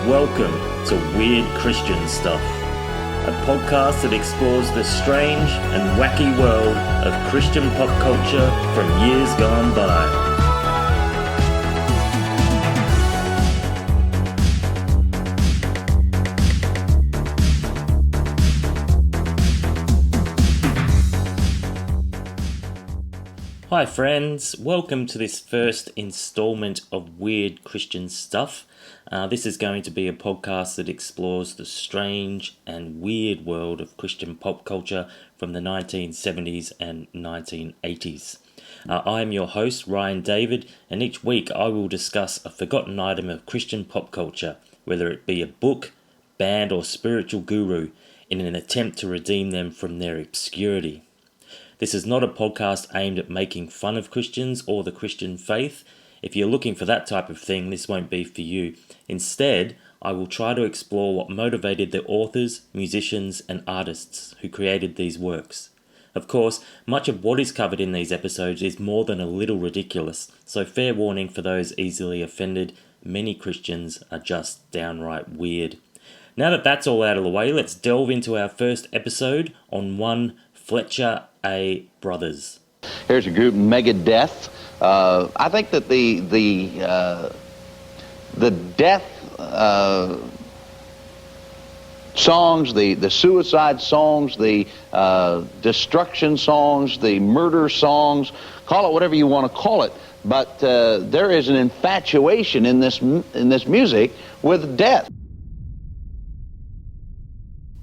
Welcome to Weird Christian Stuff, a podcast that explores the strange and wacky world of Christian pop culture from years gone by. Hi friends, welcome to this first installment of Weird Christian Stuff. This is going to be a podcast that explores the strange and weird world of Christian pop culture from the 1970s and 1980s. I am your host, Ryan David, and each week I will discuss a forgotten item of Christian pop culture, whether it be a book, band, or spiritual guru, in an attempt to redeem them from their obscurity. This is not a podcast aimed at making fun of Christians or the Christian faith. If you're looking for that type of thing, this won't be for you. Instead, I will try to explore what motivated the authors, musicians, and artists who created these works. Of course, much of what is covered in these episodes is more than a little ridiculous, so fair warning for those easily offended, many Christians are just downright weird. Now that that's all out of the way, let's delve into our first episode on one Fletcher A Brothers. Here's a group, Megadeth. I think that the death songs, the suicide songs, the destruction songs, the murder songs, call it whatever you want to call it, but there is an infatuation in this music with death.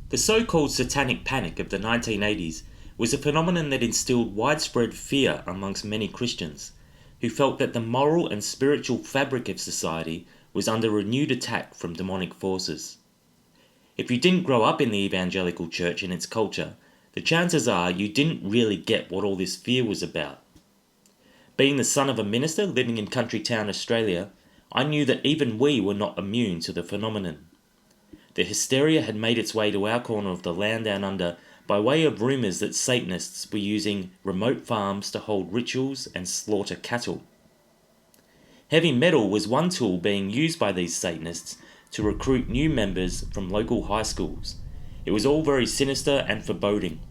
The so-called Satanic Panic of the 1980s was a phenomenon that instilled widespread fear amongst many Christians, who felt that the moral and spiritual fabric of society was under renewed attack from demonic forces. If you didn't grow up in the evangelical church and its culture, the chances are you didn't really get what all this fear was about. Being the son of a minister living in country town Australia, I knew that even we were not immune to the phenomenon. The hysteria had made its way to our corner of the land down under by way of rumours that Satanists were using remote farms to hold rituals and slaughter cattle. Heavy metal was one tool being used by these Satanists to recruit new members from local high schools. It was all very sinister and foreboding.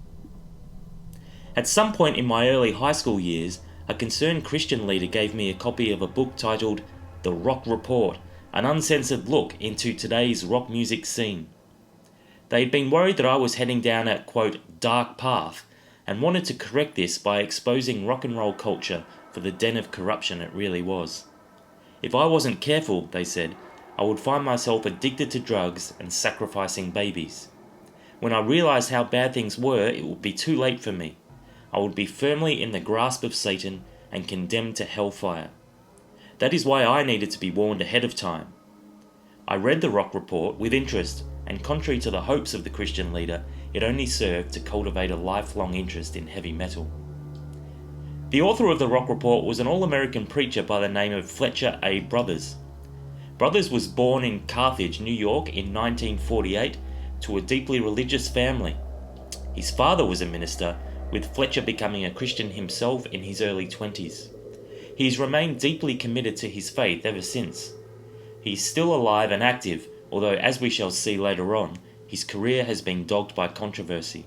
At some point in my early high school years, a concerned Christian leader gave me a copy of a book titled The Rock Report, an uncensored look into today's rock music scene. They had been worried that I was heading down a, quote, dark path, and wanted to correct this by exposing rock and roll culture for the den of corruption it really was. If I wasn't careful, they said, I would find myself addicted to drugs and sacrificing babies. When I realized how bad things were, it would be too late for me. I would be firmly in the grasp of Satan and condemned to hellfire. That is why I needed to be warned ahead of time. I read the Rock Report with interest, and contrary to the hopes of the Christian leader, it only served to cultivate a lifelong interest in heavy metal. The author of the Rock Report was an all-American preacher by the name of Fletcher A Brothers. Brothers was born in Carthage, New York in 1948 to a deeply religious family. His father was a minister, with Fletcher becoming a Christian himself in his early 20s. He's remained deeply committed to his faith ever since. He's still alive and active, although as we shall see later on, his career has been dogged by controversy.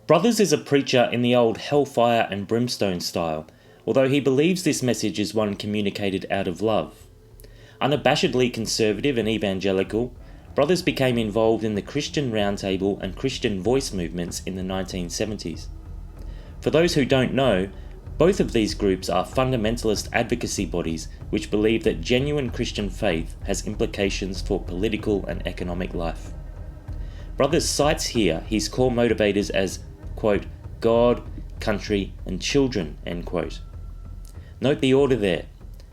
Brothers is a preacher in the old hellfire and brimstone style, although he believes this message is one communicated out of love. Unabashedly conservative and evangelical, Brothers became involved in the Christian Roundtable and Christian Voice movements in the 1970s. For those who don't know, both of these groups are fundamentalist advocacy bodies which believe that genuine Christian faith has implications for political and economic life. Brothers cites here his core motivators as, quote, God, country, and children, end quote. Note the order there.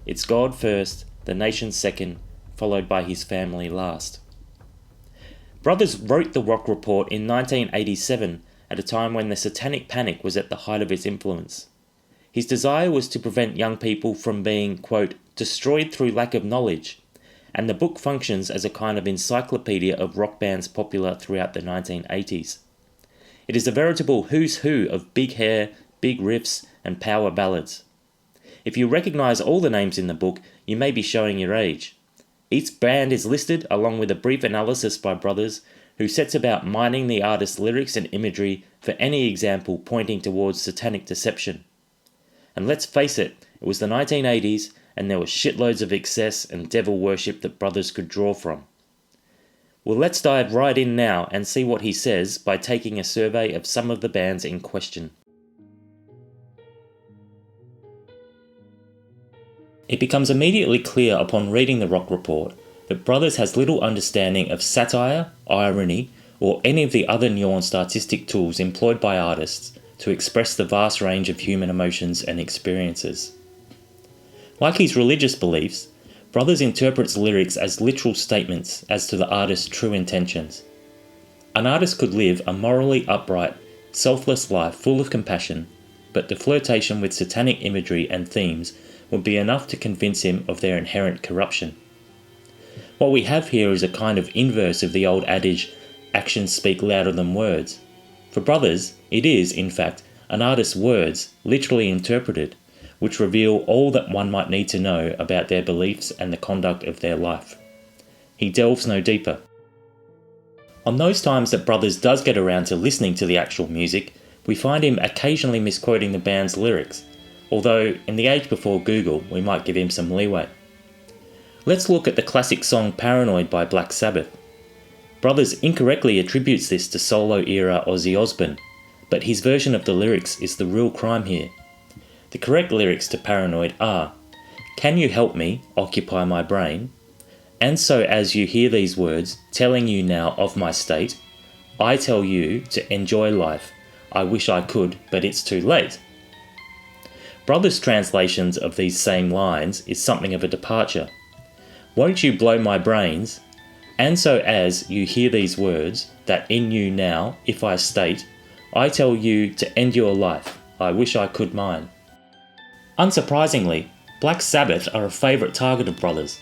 It's God first, the nation second, followed by his family last. Brothers wrote the Rock Report in 1987 at a time when the Satanic Panic was at the height of its influence. His desire was to prevent young people from being, quote, destroyed through lack of knowledge, and the book functions as a kind of encyclopedia of rock bands popular throughout the 1980s. It is a veritable who's who of big hair, big riffs, and power ballads. If you recognize all the names in the book, you may be showing your age. Each band is listed along with a brief analysis by Brothers, who sets about mining the artist's lyrics and imagery for any example pointing towards satanic deception. And let's face it was the 1980s and there were shitloads of excess and devil worship that Brothers could draw from. Well, let's dive right in now and see what he says by taking a survey of some of the bands in question. It becomes immediately clear upon reading the rock report that Brothers has little understanding of satire, irony, or any of the other nuanced artistic tools employed by artists to express the vast range of human emotions and experiences. Like his religious beliefs, Brothers interprets lyrics as literal statements as to the artist's true intentions. An artist could live a morally upright, selfless life full of compassion, but the flirtation with satanic imagery and themes would be enough to convince him of their inherent corruption. What we have here is a kind of inverse of the old adage, actions speak louder than words. For Brothers, it is, in fact, an artist's words, literally interpreted, which reveal all that one might need to know about their beliefs and the conduct of their life. He delves no deeper. On those times that Brothers does get around to listening to the actual music, we find him occasionally misquoting the band's lyrics, although in the age before Google we might give him some leeway. Let's look at the classic song Paranoid by Black Sabbath. Brothers incorrectly attributes this to solo-era Ozzy Osbourne, but his version of the lyrics is the real crime here. The correct lyrics to Paranoid are, "Can you help me, occupy my brain? And so as you hear these words, telling you now of my state, I tell you to enjoy life. I wish I could, but it's too late." Brothers' translations of these same lines is something of a departure. "Won't you blow my brains? And so as you hear these words, that in you now, if I state, I tell you to end your life. I wish I could mine." Unsurprisingly, Black Sabbath are a favourite target of Brothers.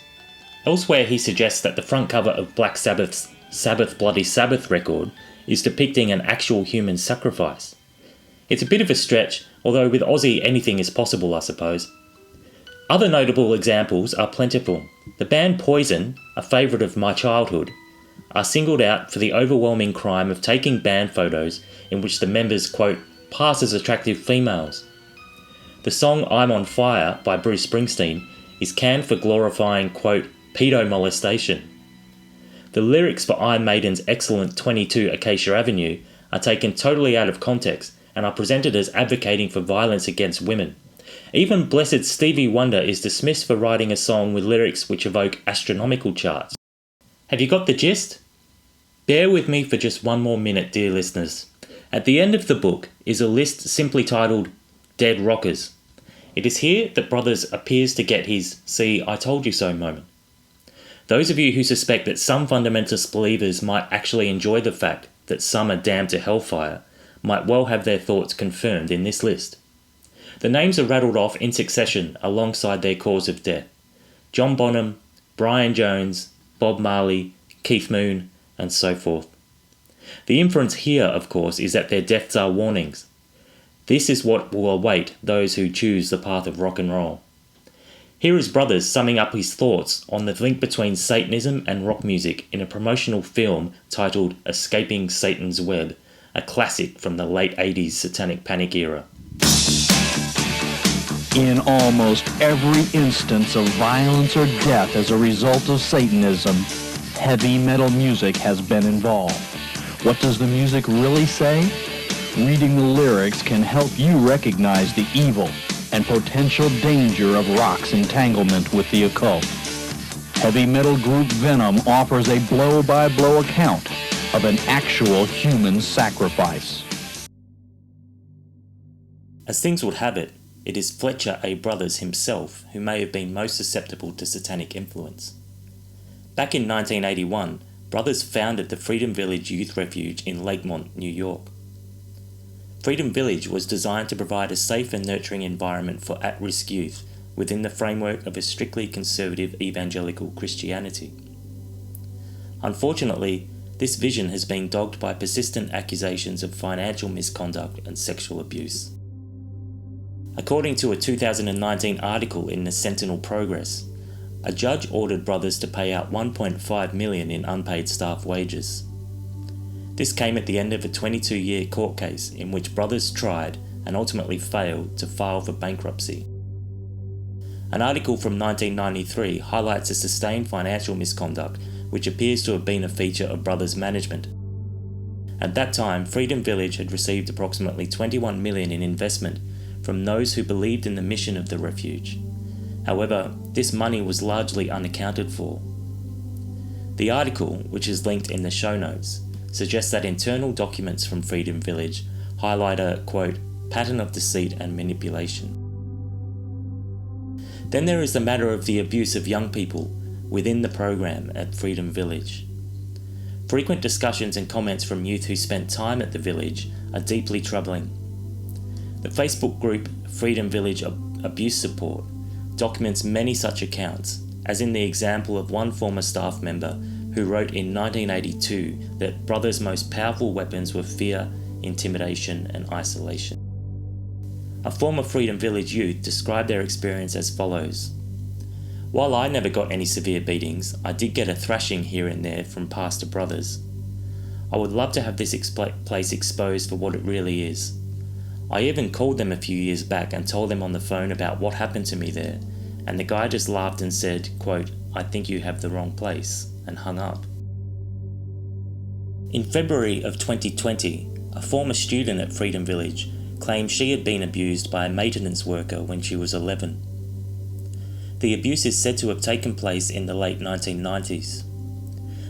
Elsewhere he suggests that the front cover of Black Sabbath's Sabbath Bloody Sabbath record is depicting an actual human sacrifice. It's a bit of a stretch, although with Ozzy anything is possible, I suppose. Other notable examples are plentiful. The band Poison, a favourite of my childhood, are singled out for the overwhelming crime of taking band photos in which the members, quote, pass as attractive females. The song I'm on Fire by Bruce Springsteen is canned for glorifying, quote, pedo molestation. The lyrics for Iron Maiden's excellent 22 Acacia Avenue are taken totally out of context and are presented as advocating for violence against women. Even Blessed Stevie Wonder is dismissed for writing a song with lyrics which evoke astronomical charts. Have you got the gist? Bear with me for just one more minute, dear listeners. At the end of the book is a list simply titled Dead Rockers. It is here that Brothers appears to get his "see, I told you so" moment. Those of you who suspect that some fundamentalist believers might actually enjoy the fact that some are damned to hellfire might well have their thoughts confirmed in this list. The names are rattled off in succession alongside their cause of death: John Bonham, Brian Jones, Bob Marley, Keith Moon, and so forth. The inference here, of course, is that their deaths are warnings. This is what will await those who choose the path of rock and roll. Here is Brothers summing up his thoughts on the link between Satanism and rock music in a promotional film titled Escaping Satan's Web, a classic from the late 80s Satanic Panic era. In almost every instance of violence or death as a result of Satanism, heavy metal music has been involved. What does the music really say? Reading the lyrics can help you recognize the evil and potential danger of rock's entanglement with the occult. Heavy metal group Venom offers a blow-by-blow account of an actual human sacrifice. As things would have it, it is Fletcher A Brothers himself who may have been most susceptible to satanic influence. Back in 1981, Brothers founded the Freedom Village Youth Refuge in Lakemont, New York. Freedom Village was designed to provide a safe and nurturing environment for at-risk youth within the framework of a strictly conservative evangelical Christianity. Unfortunately, this vision has been dogged by persistent accusations of financial misconduct and sexual abuse. According to a 2019 article in the Sentinel Progress, A judge ordered Brothers to pay out $1.5 million in unpaid staff wages. This came at the end of a 22-year court case in which Brothers tried and ultimately failed to file for bankruptcy. An article from 1993 highlights a sustained financial misconduct which appears to have been a feature of Brothers' management. At that time, Freedom Village had received approximately $21 million in investment from those who believed in the mission of the refuge. However, this money was largely unaccounted for. The article, which is linked in the show notes, suggests that internal documents from Freedom Village highlight a, quote, pattern of deceit and manipulation. Then there is the matter of the abuse of young people within the program at Freedom Village. Frequent discussions and comments from youth who spent time at the village are deeply troubling. The Facebook group Freedom Village Abuse Support documents many such accounts, as in the example of one former staff member who wrote in 1982 that Brothers' most powerful weapons were fear, intimidation, and isolation. A former Freedom Village youth described their experience as follows. While I never got any severe beatings, I did get a thrashing here and there from Pastor Brothers. I would love to have this place exposed for what it really is. I even called them a few years back and told them on the phone about what happened to me there, and the guy just laughed and said, quote, I think you have the wrong place, and hung up. In February of 2020, a former student at Freedom Village claimed she had been abused by a maintenance worker when she was 11. The abuse is said to have taken place in the late 1990s.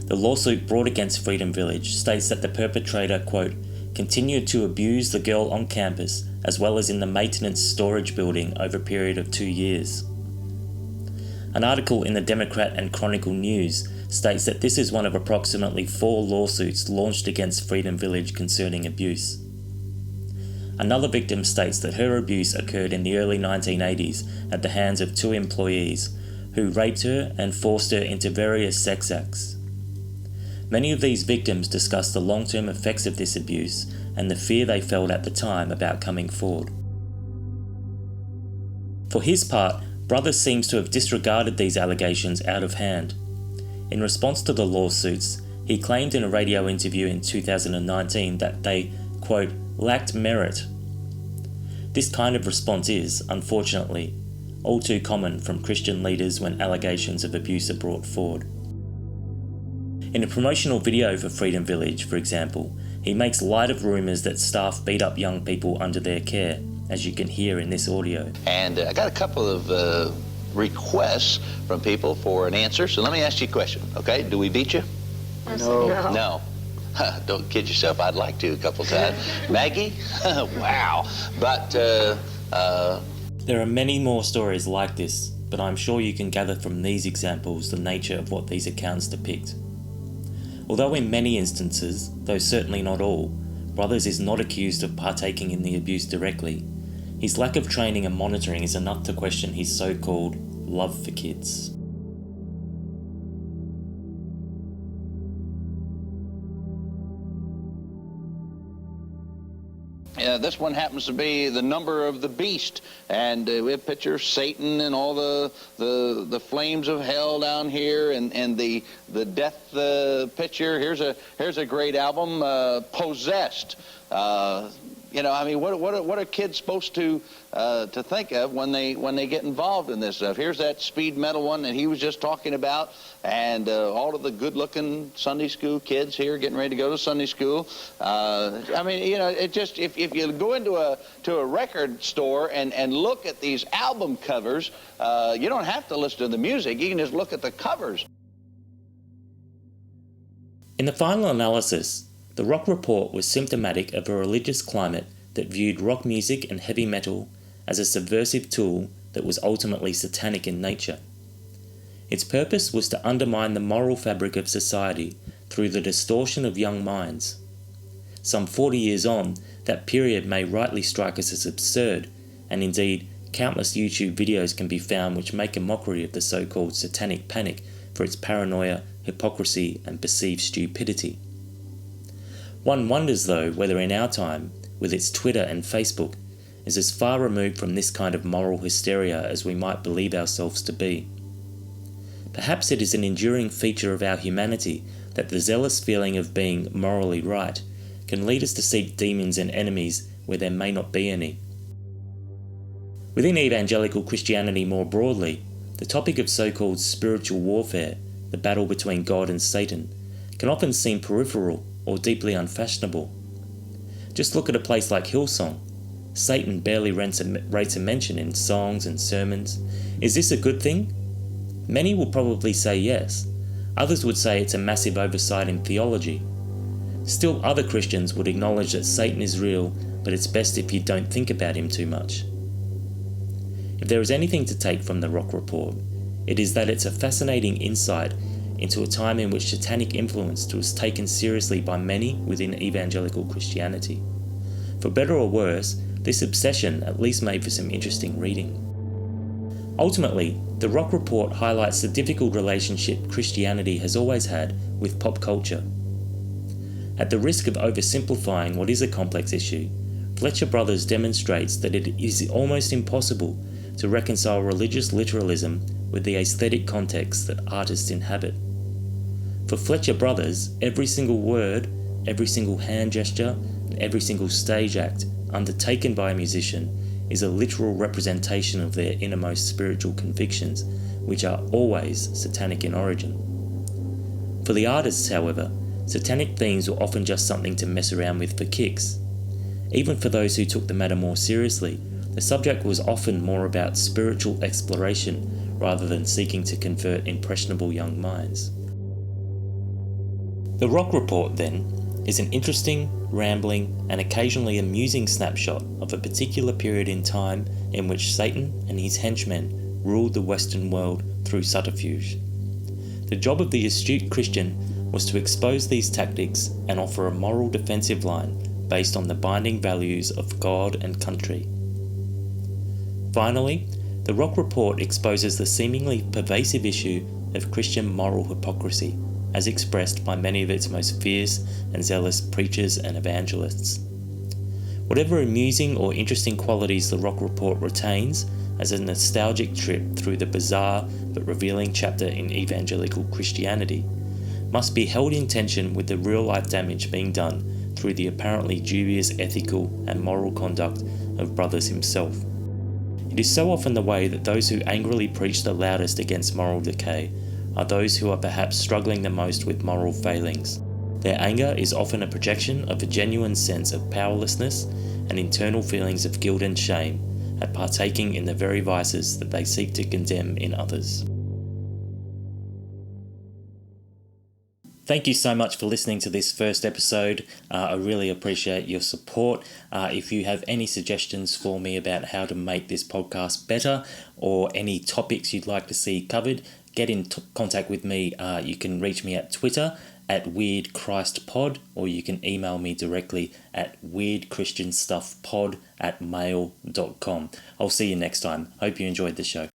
The lawsuit brought against Freedom Village states that the perpetrator, quote, continued to abuse the girl on campus as well as in the maintenance storage building over a period of 2 years. An article in the Democrat and Chronicle News states that this is one of approximately 4 lawsuits launched against Freedom Village concerning abuse. Another victim states that her abuse occurred in the early 1980s at the hands of 2 employees who raped her and forced her into various sex acts. Many of these victims discussed the long-term effects of this abuse and the fear they felt at the time about coming forward. For his part, Brothers seems to have disregarded these allegations out of hand. In response to the lawsuits, he claimed in a radio interview in 2019 that they, quote, lacked merit. This kind of response is, unfortunately, all too common from Christian leaders when allegations of abuse are brought forward. In a promotional video for Freedom Village, for example, he makes light of rumours that staff beat up young people under their care, as you can hear in this audio. And I got a couple of requests from people for an answer, so let me ask you a question, okay? Do we beat you? No. No. Don't kid yourself, I'd like to a couple times. Maggie? Wow. But, There are many more stories like this, but I'm sure you can gather from these examples the nature of what these accounts depict. Although in many instances, though certainly not all, Brothers is not accused of partaking in the abuse directly, his lack of training and monitoring is enough to question his so-called love for kids. this one happens to be the number of the beast, and we have pictures of Satan and all the flames of hell down here, and the death picture. Here's a great album, Possessed. You know, I mean, what are kids supposed to think of when they get involved in this stuff? Here's that speed metal one that he was just talking about, and all of the good-looking Sunday school kids here getting ready to go to Sunday school. I mean, you know, it just if you go into a record store and look at these album covers, you don't have to listen to the music. You can just look at the covers. In the final analysis, the rock report was symptomatic of a religious climate that viewed rock music and heavy metal as a subversive tool that was ultimately satanic in nature. Its purpose was to undermine the moral fabric of society through the distortion of young minds. Some 40 years on, that period may rightly strike us as absurd, and indeed, countless YouTube videos can be found which make a mockery of the so-called Satanic Panic for its paranoia, hypocrisy, and perceived stupidity. One wonders, though, whether in our time, with its Twitter and Facebook, is as far removed from this kind of moral hysteria as we might believe ourselves to be. Perhaps it is an enduring feature of our humanity that the zealous feeling of being morally right can lead us to seek demons and enemies where there may not be any. Within evangelical Christianity more broadly, the topic of so-called spiritual warfare, the battle between God and Satan, can often seem peripheral or deeply unfashionable. Just look at a place like Hillsong. Satan barely rates a mention in songs and sermons. Is this a good thing? Many will probably say yes. Others would say it's a massive oversight in theology. Still, other Christians would acknowledge that Satan is real, but it's best if you don't think about him too much. If there is anything to take from the Rock Report, it is that it's a fascinating insight into a time in which satanic influence was taken seriously by many within evangelical Christianity. For better or worse, this obsession at least made for some interesting reading. Ultimately, the Rock Report highlights the difficult relationship Christianity has always had with pop culture. At the risk of oversimplifying what is a complex issue, Fletcher Brothers demonstrates that it is almost impossible to reconcile religious literalism with the aesthetic context that artists inhabit. For Fletcher Brothers, every single word, every single hand gesture, and every single stage act undertaken by a musician is a literal representation of their innermost spiritual convictions, which are always satanic in origin. For the artists, however, satanic themes were often just something to mess around with for kicks. Even for those who took the matter more seriously, the subject was often more about spiritual exploration rather than seeking to convert impressionable young minds. The Rock Report, then, is an interesting, rambling, and occasionally amusing snapshot of a particular period in time in which Satan and his henchmen ruled the Western world through subterfuge. The job of the astute Christian was to expose these tactics and offer a moral defensive line based on the binding values of God and country. Finally, the Rock Report exposes the seemingly pervasive issue of Christian moral hypocrisy, as expressed by many of its most fierce and zealous preachers and evangelists. Whatever amusing or interesting qualities the Rock Report retains as a nostalgic trip through the bizarre but revealing chapter in evangelical Christianity must be held in tension with the real-life damage being done through the apparently dubious ethical and moral conduct of Brothers himself. It is so often the way that those who angrily preach the loudest against moral decay are those who are perhaps struggling the most with moral failings. Their anger is often a projection of a genuine sense of powerlessness and internal feelings of guilt and shame at partaking in the very vices that they seek to condemn in others. Thank you so much for listening to this first episode. I really appreciate your support. If you have any suggestions for me about how to make this podcast better or any topics you'd like to see covered, get in contact with me. You can reach me at Twitter at weirdchristianstuffpod, or you can email me directly at weirdchristianstuffpod@mail.com. I'll see you next time. Hope you enjoyed the show.